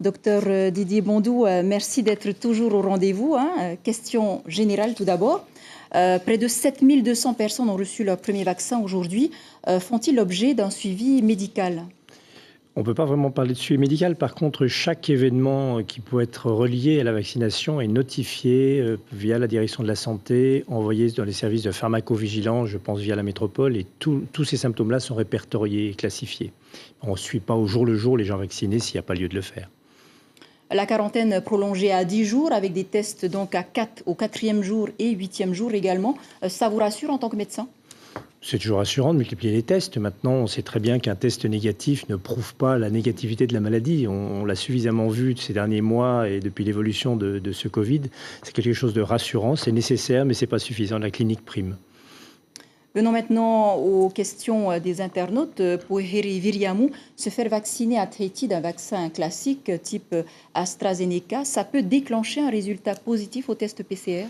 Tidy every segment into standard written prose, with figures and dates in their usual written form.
Docteur Didier Bondou, merci d'être toujours au rendez-vous. Question générale tout d'abord. Près de 7200 personnes ont reçu leur premier vaccin aujourd'hui. Font-ils l'objet d'un suivi médical ? On ne peut pas vraiment parler de suivi médical. Par contre, chaque événement qui peut être relié à la vaccination est notifié via la direction de la santé, envoyé dans les services de pharmacovigilance, je pense via la métropole, et tous ces symptômes-là sont répertoriés et classifiés. On ne suit pas au jour le jour les gens vaccinés s'il n'y a pas lieu de le faire. La quarantaine prolongée à 10 jours avec des tests donc au 4e jour et 8e jour également, ça vous rassure en tant que médecin ? C'est toujours rassurant de multiplier les tests. Maintenant, on sait très bien qu'un test négatif ne prouve pas la négativité de la maladie. On l'a suffisamment vu ces derniers mois et depuis l'évolution de ce Covid. C'est quelque chose de rassurant, c'est nécessaire, mais ce n'est pas suffisant. La clinique prime. Venons maintenant aux questions des internautes. Pour Heri Viriamou, se faire vacciner à Tahiti d'un vaccin classique type AstraZeneca, ça peut déclencher un résultat positif au test PCR ?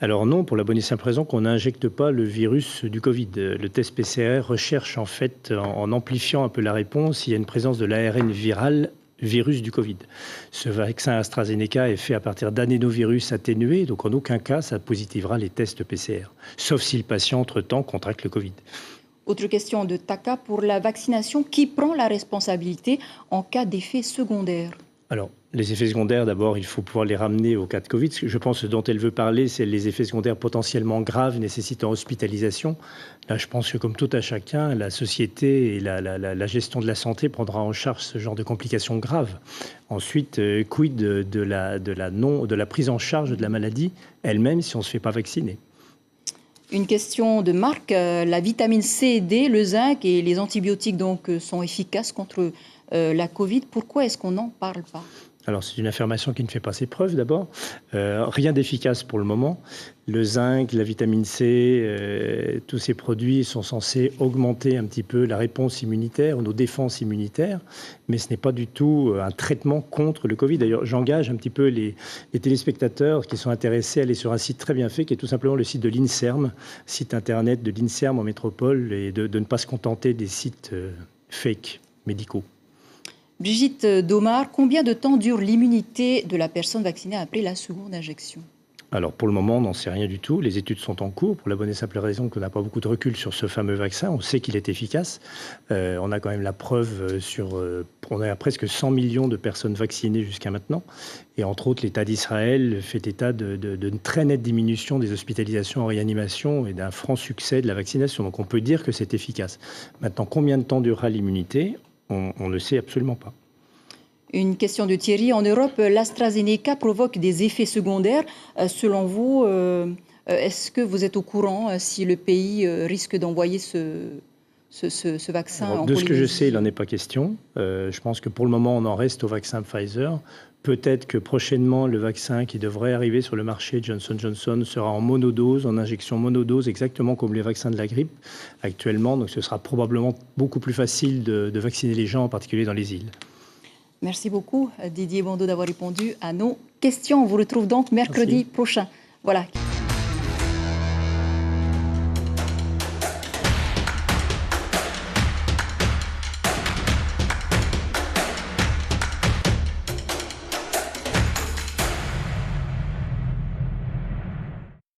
Alors non, pour la bonne et simple raison qu'on n'injecte pas le virus du Covid. Le test PCR recherche en fait, en amplifiant un peu la réponse, il y a une présence de l'ARN viral virus du Covid. Ce vaccin AstraZeneca est fait à partir d'adénovirus atténués, donc en aucun cas ça positivera les tests PCR, sauf si le patient entre-temps contracte le Covid. Autre question de Taka, pour la vaccination, qui prend la responsabilité en cas d'effets secondaires ? Alors, les effets secondaires, d'abord, il faut pouvoir les ramener au cas de Covid. Je pense que ce dont elle veut parler, c'est les effets secondaires potentiellement graves nécessitant hospitalisation. Là, je pense que comme tout à chacun, la société et la gestion de la santé prendra en charge ce genre de complications graves. Ensuite, quid de la prise en charge de la maladie elle-même si on ne se fait pas vacciner ? Une question de Marc. La vitamine C et D, le zinc et les antibiotiques donc, sont efficaces contre la Covid. Pourquoi est-ce qu'on n'en parle pas ? Alors, c'est une affirmation qui ne fait pas ses preuves, d'abord. Rien d'efficace pour le moment. Le zinc, la vitamine C, tous ces produits sont censés augmenter un petit peu la réponse immunitaire, nos défenses immunitaires, mais ce n'est pas du tout un traitement contre le Covid. D'ailleurs, j'engage un petit peu les téléspectateurs qui sont intéressés à aller sur un site très bien fait, qui est tout simplement le site de l'INSERM, site internet de l'INSERM en métropole, et de ne pas se contenter des sites fake médicaux. Brigitte Domar, combien de temps dure l'immunité de la personne vaccinée après la seconde injection ? Alors pour le moment, on n'en sait rien du tout. Les études sont en cours pour la bonne et simple raison qu'on n'a pas beaucoup de recul sur ce fameux vaccin. On sait qu'il est efficace. On a quand même la preuve on a presque 100 millions de personnes vaccinées jusqu'à maintenant. Et entre autres, l'État d'Israël fait état d'une très nette diminution des hospitalisations en réanimation et d'un franc succès de la vaccination. Donc on peut dire que c'est efficace. Maintenant, combien de temps durera l'immunité ? On ne sait absolument pas. Une question de Thierry. En Europe, l'AstraZeneca provoque des effets secondaires. Selon vous, est-ce que vous êtes au courant si le pays risque d'envoyer ce vaccin en Polynésie ? De ce que je sais, il n'en est pas question. Je pense que pour le moment, on en reste au vaccin Pfizer. Peut-être que prochainement, le vaccin qui devrait arriver sur le marché Johnson & Johnson sera en monodose, en injection monodose, exactement comme les vaccins de la grippe actuellement. Donc ce sera probablement beaucoup plus facile de vacciner les gens, en particulier dans les îles. Merci beaucoup Didier Bondou d'avoir répondu à nos questions. On vous retrouve donc mercredi prochain. Voilà.